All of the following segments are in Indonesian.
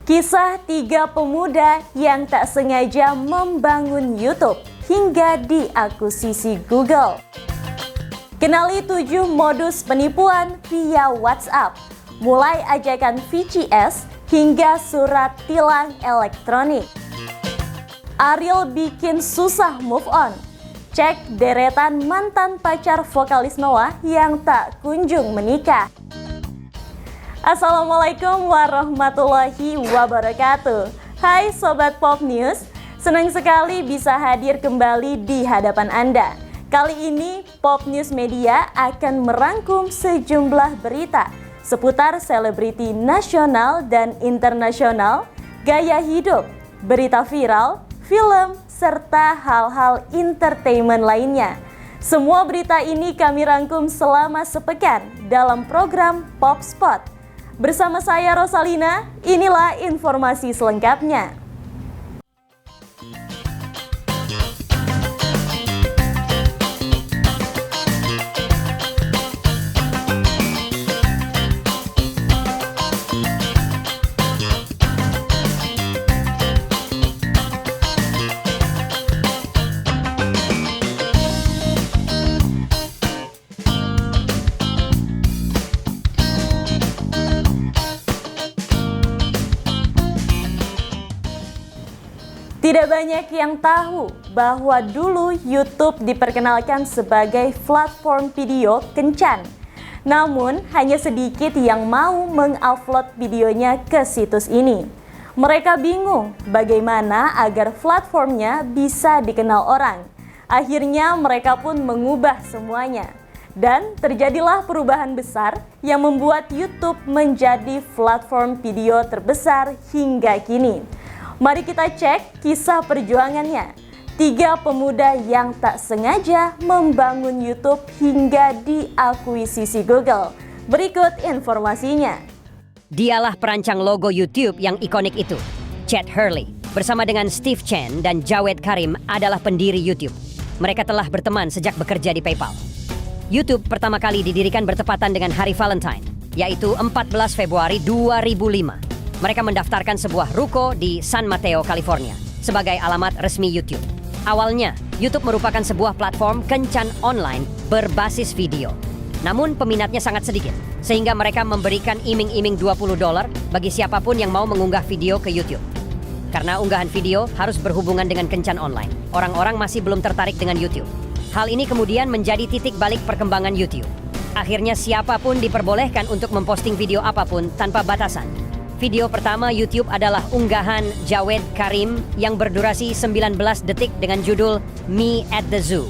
Kisah tiga pemuda yang tak sengaja membangun YouTube hingga diakuisisi Google. Kenali 7 modus penipuan via WhatsApp, mulai ajakan VCS hingga surat tilang elektronik. Ariel bikin susah move on. Cek deretan mantan pacar vokalis Noah yang tak kunjung menikah. Assalamualaikum warahmatullahi wabarakatuh. Hai Sobat Pop News, senang sekali bisa hadir kembali di hadapan Anda. Kali ini Pop News Media akan merangkum sejumlah berita seputar selebriti nasional dan internasional, gaya hidup, berita viral, film, serta hal-hal entertainment lainnya. Semua berita ini kami rangkum selama sepekan dalam program Pop Spot. Bersama saya Rosalina, inilah informasi selengkapnya. Tidak banyak yang tahu bahwa dulu YouTube diperkenalkan sebagai platform video kencan. Namun, hanya sedikit yang mau mengupload videonya ke situs ini. Mereka bingung bagaimana agar platformnya bisa dikenal orang. Akhirnya mereka pun mengubah semuanya. Dan terjadilah perubahan besar yang membuat YouTube menjadi platform video terbesar hingga kini. Mari kita cek kisah perjuangannya. 3 pemuda yang tak sengaja membangun YouTube hingga diakuisisi Google. Berikut informasinya. Dialah perancang logo YouTube yang ikonik itu. Chad Hurley bersama dengan Steve Chen dan Jawed Karim adalah pendiri YouTube. Mereka telah berteman sejak bekerja di PayPal. YouTube pertama kali didirikan bertepatan dengan Hari Valentine, yaitu 14 Februari 2005. Mereka mendaftarkan sebuah ruko di San Mateo, California sebagai alamat resmi YouTube. Awalnya, YouTube merupakan sebuah platform kencan online berbasis video. Namun peminatnya sangat sedikit, sehingga mereka memberikan iming-iming $20 bagi siapapun yang mau mengunggah video ke YouTube. Karena unggahan video harus berhubungan dengan kencan online, orang-orang masih belum tertarik dengan YouTube. Hal ini kemudian menjadi titik balik perkembangan YouTube. Akhirnya siapapun diperbolehkan untuk memposting video apapun tanpa batasan. Video pertama YouTube adalah unggahan Jawed Karim yang berdurasi 19 detik dengan judul Me at the Zoo.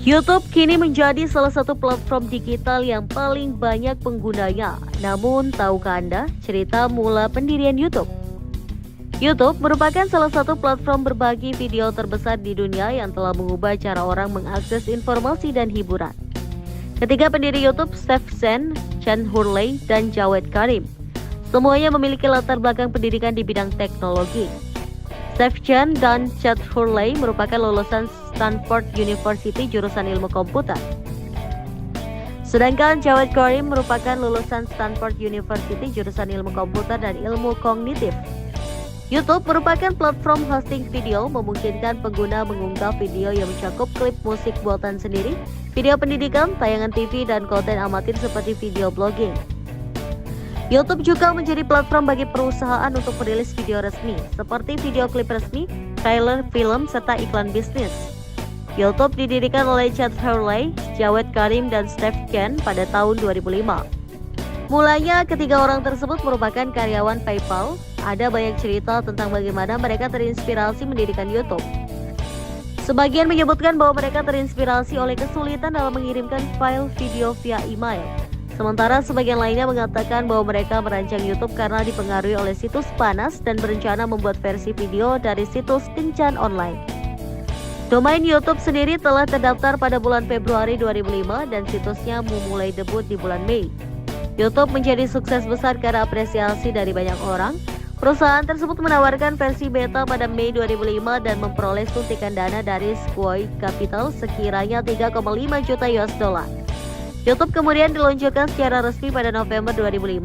YouTube kini menjadi salah satu platform digital yang paling banyak penggunanya. Namun, tahukah Anda cerita mula pendirian YouTube? YouTube merupakan salah satu platform berbagi video terbesar di dunia yang telah mengubah cara orang mengakses informasi dan hiburan. Ketiga pendiri YouTube, Steve Chen, Chad Hurley, dan Jawed Karim, semuanya memiliki latar belakang pendidikan di bidang teknologi. Steve Chen dan Chad Hurley merupakan lulusan Stanford University jurusan ilmu komputer. Sedangkan Jawed Karim merupakan lulusan Stanford University jurusan ilmu komputer dan ilmu kognitif. YouTube merupakan platform hosting video, memungkinkan pengguna mengunggah video yang mencakup klip musik buatan sendiri, video pendidikan, tayangan TV, dan konten amatir seperti video blogging. YouTube juga menjadi platform bagi perusahaan untuk merilis video resmi, seperti video klip resmi, trailer film, serta iklan bisnis. YouTube didirikan oleh Chad Hurley, Jawed Karim, dan Steve Chen pada tahun 2005. Mulanya, ketiga orang tersebut merupakan karyawan PayPal. Ada banyak cerita tentang bagaimana mereka terinspirasi mendirikan YouTube. Sebagian menyebutkan bahwa mereka terinspirasi oleh kesulitan dalam mengirimkan file video via email. Sementara sebagian lainnya mengatakan bahwa mereka merancang YouTube karena dipengaruhi oleh situs panas dan berencana membuat versi video dari situs kencan online. Domain YouTube sendiri telah terdaftar pada bulan Februari 2005 dan situsnya memulai debut di bulan Mei. YouTube menjadi sukses besar karena apresiasi dari banyak orang. Perusahaan tersebut menawarkan versi beta pada Mei 2005 dan memperoleh suntikan dana dari Sequoia Capital sekiranya 3,5 juta US dollar. YouTube kemudian diluncurkan secara resmi pada November 2005.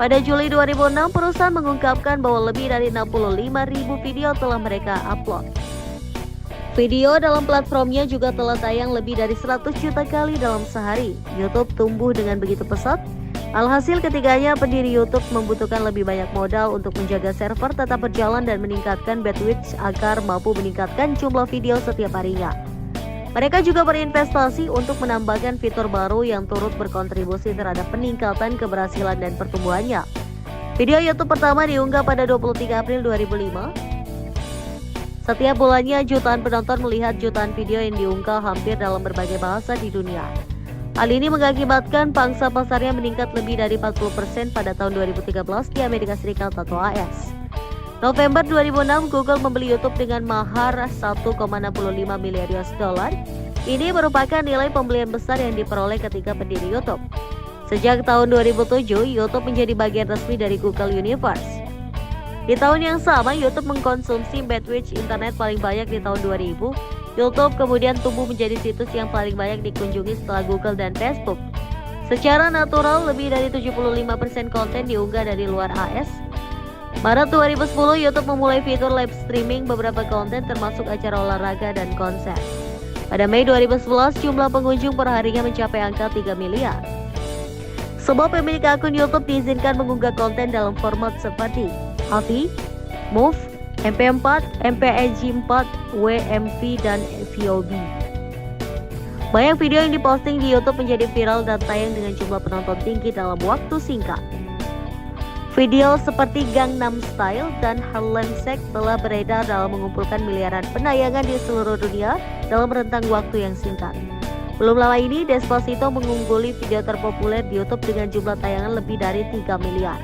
Pada Juli 2006, perusahaan mengungkapkan bahwa lebih dari 65.000 video telah mereka upload. Video dalam platformnya juga telah tayang lebih dari 100 juta kali dalam sehari. YouTube tumbuh dengan begitu pesat. Alhasil ketiganya pendiri YouTube membutuhkan lebih banyak modal untuk menjaga server tetap berjalan dan meningkatkan bandwidth agar mampu meningkatkan jumlah video setiap harinya. Mereka juga berinvestasi untuk menambahkan fitur baru yang turut berkontribusi terhadap peningkatan keberhasilan dan pertumbuhannya. Video YouTube pertama diunggah pada 23 April 2005. Setiap bulannya jutaan penonton melihat jutaan video yang diunggah hampir dalam berbagai bahasa di dunia. Hal ini mengakibatkan pangsa pasarnya meningkat lebih dari 40% pada tahun 2013 di Amerika Serikat atau AS. November 2006, Google membeli YouTube dengan mahar 1,65 miliar US dollar. Ini merupakan nilai pembelian besar yang diperoleh ketika pendiri YouTube. Sejak tahun 2007, YouTube menjadi bagian resmi dari Google Universe. Di tahun yang sama, YouTube mengkonsumsi bandwidth internet paling banyak di tahun 2000. YouTube kemudian tumbuh menjadi situs yang paling banyak dikunjungi setelah Google dan Facebook. Secara natural, lebih dari 75% konten diunggah dari luar AS. Maret 2010, YouTube memulai fitur live streaming beberapa konten termasuk acara olahraga dan konser. Pada Mei 2011, jumlah pengunjung per harinya mencapai angka 3 miliar. Semua pemilik akun YouTube diizinkan mengunggah konten dalam format seperti AVI, MOV, MP4, MPEG-4, WMV, dan VOD. Banyak video yang diposting di YouTube menjadi viral dan tayang dengan jumlah penonton tinggi dalam waktu singkat. Video seperti Gangnam Style dan Harlem Shake telah beredar dalam mengumpulkan miliaran penayangan di seluruh dunia dalam rentang waktu yang singkat. Belum lama ini, Despacito mengungguli video terpopuler di YouTube dengan jumlah tayangan lebih dari 3 miliar.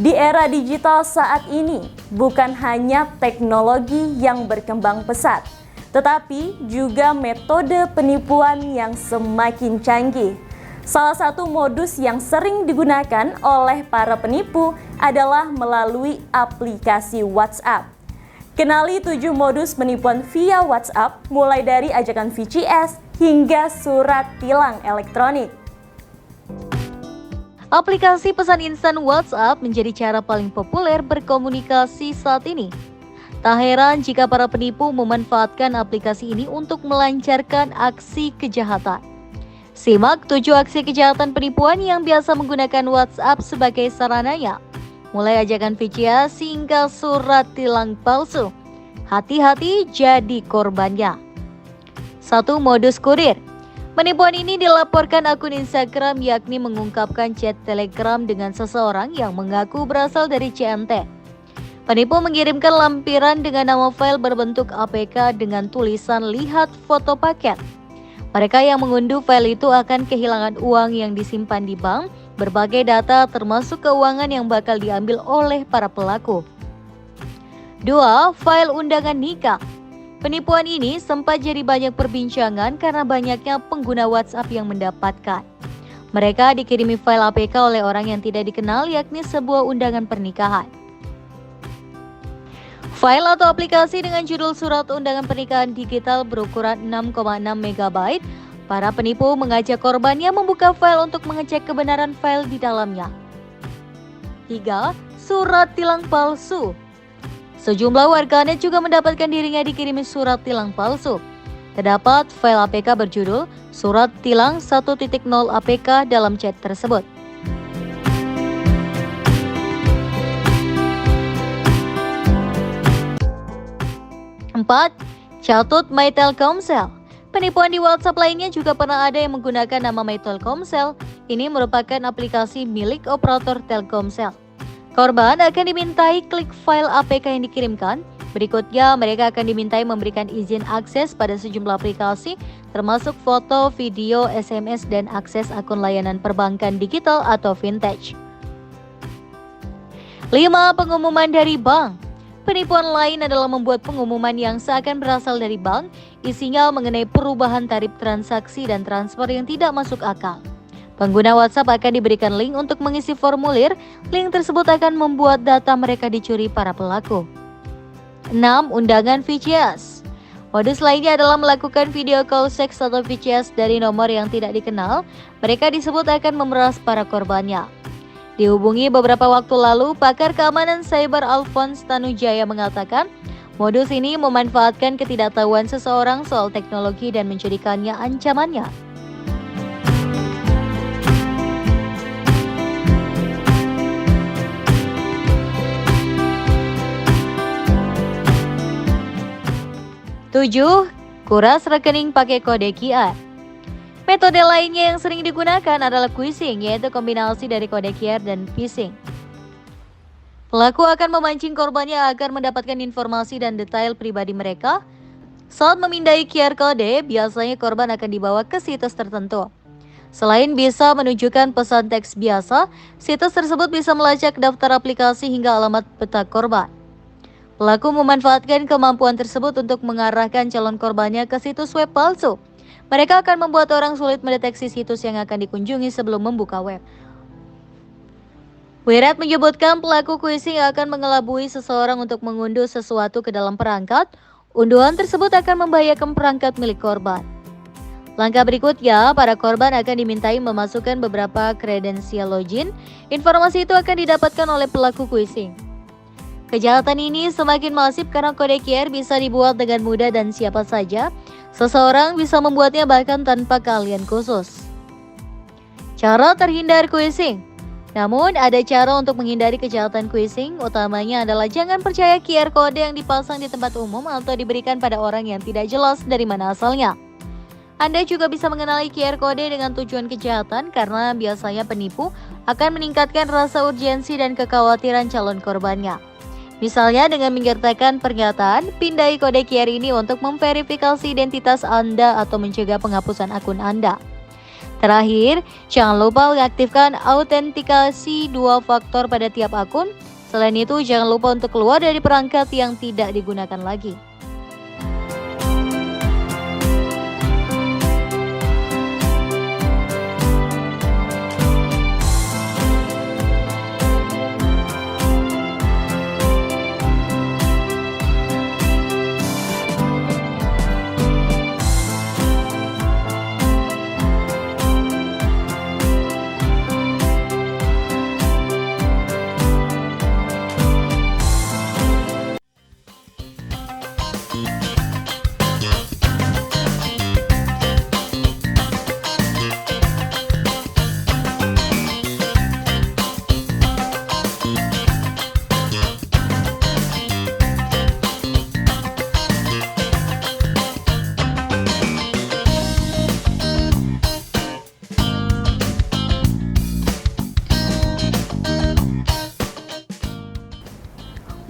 Di era digital saat ini, bukan hanya teknologi yang berkembang pesat, tetapi juga metode penipuan yang semakin canggih. Salah satu modus yang sering digunakan oleh para penipu adalah melalui aplikasi WhatsApp. Kenali 7 modus penipuan via WhatsApp, mulai dari ajakan VCS hingga surat tilang elektronik. Aplikasi pesan instan WhatsApp menjadi cara paling populer berkomunikasi saat ini. Tak heran jika para penipu memanfaatkan aplikasi ini untuk melancarkan aksi kejahatan. Simak 7 aksi kejahatan penipuan yang biasa menggunakan WhatsApp sebagai sarananya. Mulai ajakan VCS hingga surat tilang palsu. Hati-hati jadi korbannya. 1. Modus kurir. Penipuan ini dilaporkan akun Instagram yakni mengungkapkan chat Telegram dengan seseorang yang mengaku berasal dari CMT. Penipu mengirimkan lampiran dengan nama file berbentuk APK dengan tulisan lihat foto paket. Mereka yang mengunduh file itu akan kehilangan uang yang disimpan di bank, berbagai data termasuk keuangan yang bakal diambil oleh para pelaku. 2. File undangan nikah. Penipuan ini sempat jadi banyak perbincangan karena banyaknya pengguna WhatsApp yang mendapatkan. Mereka dikirimi file APK oleh orang yang tidak dikenal yakni sebuah undangan pernikahan. File atau aplikasi dengan judul surat undangan pernikahan digital berukuran 6,6 MB. Para penipu mengajak korbannya membuka file untuk mengecek kebenaran file di dalamnya. 3. Surat tilang palsu. Sejumlah warganet juga mendapatkan dirinya dikirimi surat tilang palsu. Terdapat file APK berjudul Surat Tilang 1.0 APK dalam chat tersebut. 4. Catut My Telkomsel. Penipuan di WhatsApp lainnya juga pernah ada yang menggunakan nama My Telkomsel. Ini merupakan aplikasi milik operator Telkomsel. Korban akan dimintai klik file APK yang dikirimkan. Berikutnya, mereka akan dimintai memberikan izin akses pada sejumlah aplikasi, termasuk foto, video, SMS, dan akses akun layanan perbankan digital atau fintech. 5. Pengumuman dari bank. Penipuan lain adalah membuat pengumuman yang seakan berasal dari bank, isinya mengenai perubahan tarif transaksi dan transfer yang tidak masuk akal. Pengguna WhatsApp akan diberikan link untuk mengisi formulir. Link tersebut akan membuat data mereka dicuri para pelaku. 6. Undangan VCS. Modus lainnya adalah melakukan video call seks atau VCS dari nomor yang tidak dikenal. Mereka disebut akan memeras para korbannya. Dihubungi beberapa waktu lalu, pakar keamanan cyber Alphonse Tanujaya mengatakan, modus ini memanfaatkan ketidaktahuan seseorang soal teknologi dan menjadikannya ancamannya. Tujuh, kuras rekening pakai kode QR. Metode lainnya yang sering digunakan adalah quizzing, yaitu kombinasi dari kode QR dan phishing. Pelaku akan memancing korbannya agar mendapatkan informasi dan detail pribadi mereka. Saat memindai QR kode, biasanya korban akan dibawa ke situs tertentu. Selain bisa menunjukkan pesan teks biasa, situs tersebut bisa melacak daftar aplikasi hingga alamat peta korban. Pelaku memanfaatkan kemampuan tersebut untuk mengarahkan calon korbannya ke situs web palsu. Mereka akan membuat orang sulit mendeteksi situs yang akan dikunjungi sebelum membuka web. Wirat menyebutkan pelaku quizzing akan mengelabui seseorang untuk mengunduh sesuatu ke dalam perangkat. Unduhan tersebut akan membahayakan perangkat milik korban. Langkah berikutnya, para korban akan dimintai memasukkan beberapa kredensial login. Informasi itu akan didapatkan oleh pelaku quizzing. Kejahatan ini semakin masif karena kode QR bisa dibuat dengan mudah dan siapa saja. Seseorang bisa membuatnya bahkan tanpa keahlian khusus. Cara terhindar quizzing. Namun, ada cara untuk menghindari kejahatan quizzing. Utamanya adalah jangan percaya QR kode yang dipasang di tempat umum atau diberikan pada orang yang tidak jelas dari mana asalnya. Anda juga bisa mengenali QR kode dengan tujuan kejahatan karena biasanya penipu akan meningkatkan rasa urgensi dan kekhawatiran calon korbannya. Misalnya dengan menyertakan pernyataan, pindai kode QR ini untuk memverifikasi identitas Anda atau mencegah penghapusan akun Anda. Terakhir, jangan lupa mengaktifkan autentikasi 2 faktor pada tiap akun. Selain itu, jangan lupa untuk keluar dari perangkat yang tidak digunakan lagi.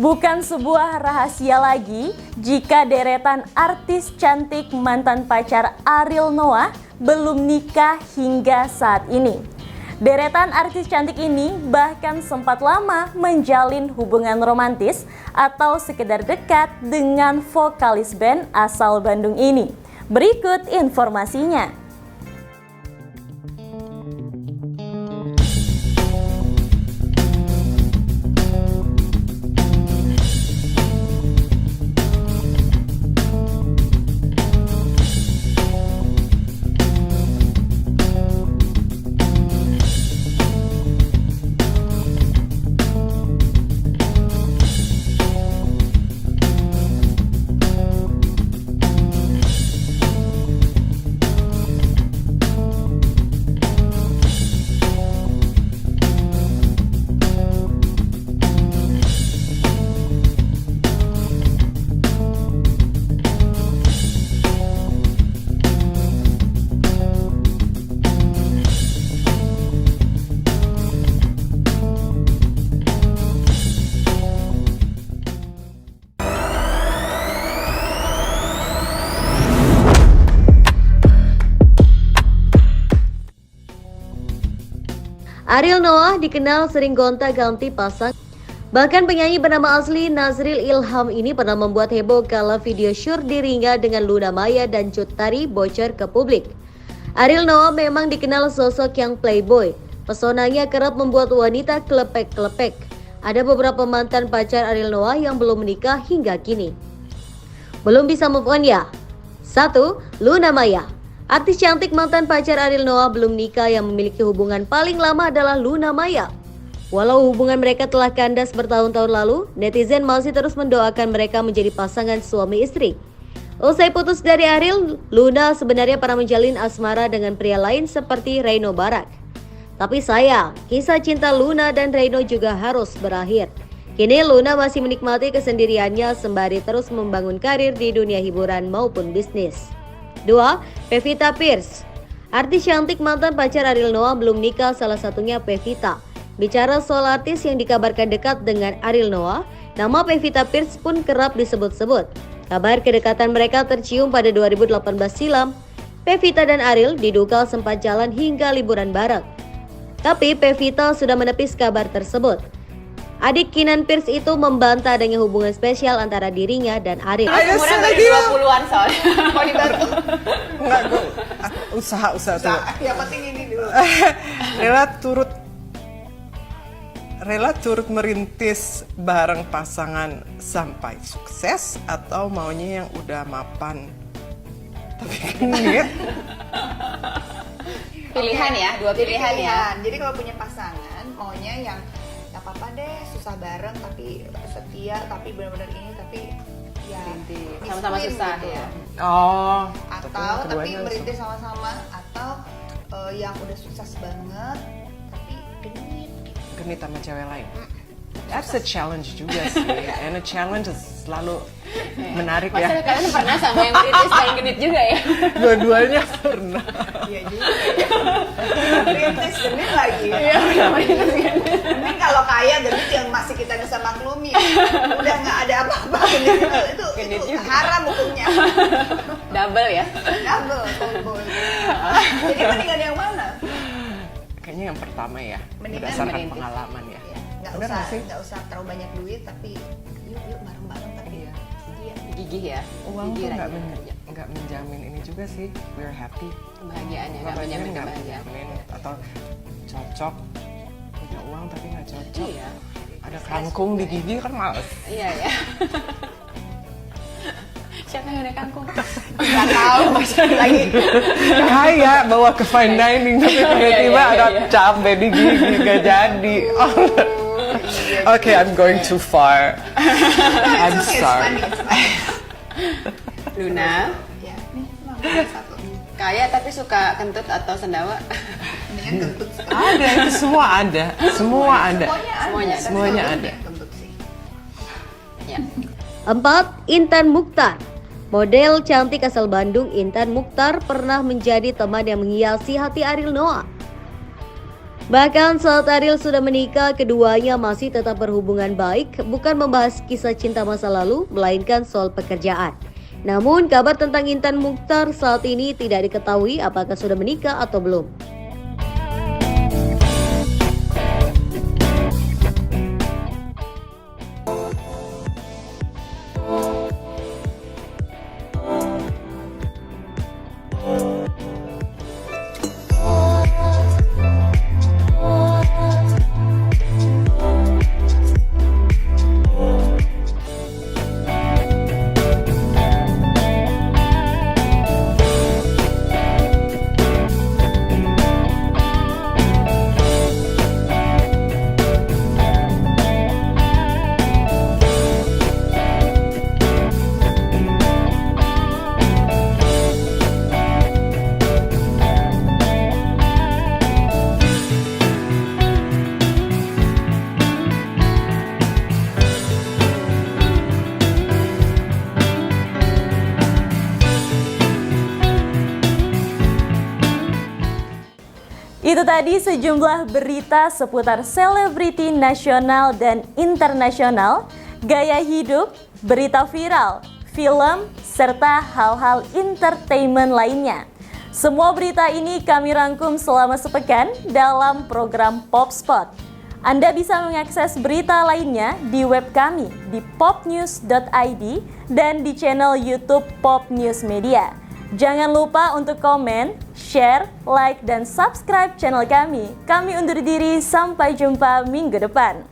Bukan sebuah rahasia lagi jika deretan artis cantik mantan pacar Ariel Noah belum nikah hingga saat ini. Deretan artis cantik ini bahkan sempat lama menjalin hubungan romantis atau sekedar dekat dengan vokalis band asal Bandung ini. Berikut informasinya. Ariel Noah dikenal sering gonta-ganti pasang. Bahkan penyanyi bernama asli Nazril Ilham ini pernah membuat heboh kala video syur dirinya dengan Luna Maya dan Cut Tari bocor ke publik. Ariel Noah memang dikenal sosok yang playboy. Pesonanya kerap membuat wanita kelepek-kelepek. Ada beberapa mantan pacar Ariel Noah yang belum menikah hingga kini. Belum bisa move on ya? 1. Luna Maya. Artis cantik mantan pacar Ariel Noah belum nikah yang memiliki hubungan paling lama adalah Luna Maya. Walau hubungan mereka telah kandas bertahun-tahun lalu, netizen masih terus mendoakan mereka menjadi pasangan suami istri. Usai putus dari Ariel, Luna sebenarnya pernah menjalin asmara dengan pria lain seperti Reino Barak. Tapi sayang, kisah cinta Luna dan Reino juga harus berakhir. Kini Luna masih menikmati kesendiriannya sembari terus membangun karir di dunia hiburan maupun bisnis. 2. Pevita Pierce. Artis cantik mantan pacar Ariel Noah belum nikah, salah satunya Pevita. Bicara soal artis yang dikabarkan dekat dengan Ariel Noah, nama Pevita Pierce pun kerap disebut-sebut. Kabar kedekatan mereka tercium pada 2018 silam. Pevita dan Ariel diduga sempat jalan hingga liburan bareng. Tapi Pevita sudah menepis kabar tersebut. Adik Kinan Pierce itu membantah adanya hubungan spesial antara dirinya dan Ariel. Umurnya baru 20-an soalnya. Mau dibantu? Enggak, gue usaha tuh. Yang penting ini dulu. Rela turut merintis bareng pasangan sampai sukses atau maunya yang udah mapan tapi genit? Pilihan ya, dua pilihan ya. Jadi kalau punya pasangan, maunya yang gak apa-apa deh, susah bareng tapi setia, tapi benar-benar ini, tapi ya sama-sama susah gitu. ya. Oh, Atau tapi merintis sama-sama, atau yang udah sukses banget tapi genit sama cewek lain. That's a challenge juga sih. And a challenge selalu menarik ya. Masa kalian pernah sama yang merintis dan genit juga ya? Dua-duanya pernah. iya juga ya. Merintis genit lagi. Iya, Mending kalau kaya genit yang masih kita bisa maklumi. Udah nggak ada apa-apa genit. Itu haram hukumnya. double ya. Double. Jadi mendingan yang mana? Kayaknya yang pertama ya, Mendingan berdasarkan merintis. pengalaman ya. Nggak usah terlalu banyak duit, tapi yuk bareng-bareng, tapi iya. Gigih ya. Uang tuh Gigih rajin kerja. nggak menjamin ini juga sih. We're happy. Kebahagiaan ya, nggak menjamin nggak kebahagiaan. menjamin atau cocok punya uang tapi nggak cocok. Iya. Ada kangkung di gigi kan males. Iya ya. Siapa yang ada kangkung? Nggak tahu lagi. Kaya bawa ke fine dining tapi tiba-tiba ada cabai di gigi nggak jadi. Okay, I'm going too far. I'm sorry. Luna, Ya, nih mama satu. kaya tapi suka kentut atau sendawa? Mendingan kentut sekali. Ada itu semua ada. Semua ada. Semuanya ada. Semuanya ada. Kentut sih. Ya. 4. Intan Mukhtar. Model cantik asal Bandung Intan Mukhtar pernah menjadi teman yang menghiasi hati Ariel Noah. Bahkan saat Ariel sudah menikah, keduanya masih tetap berhubungan baik, bukan membahas kisah cinta masa lalu, melainkan soal pekerjaan. Namun kabar tentang Intan Mukhtar saat ini tidak diketahui apakah sudah menikah atau belum. Itu tadi sejumlah berita seputar selebriti nasional dan internasional, gaya hidup, berita viral, film, serta hal-hal entertainment lainnya. Semua berita ini kami rangkum selama sepekan dalam program Popspot. Anda bisa mengakses berita lainnya di web kami di popnews.id dan di channel YouTube Pop News Media. Jangan lupa untuk komen, share, like, dan subscribe channel kami. Kami undur diri, sampai jumpa minggu depan.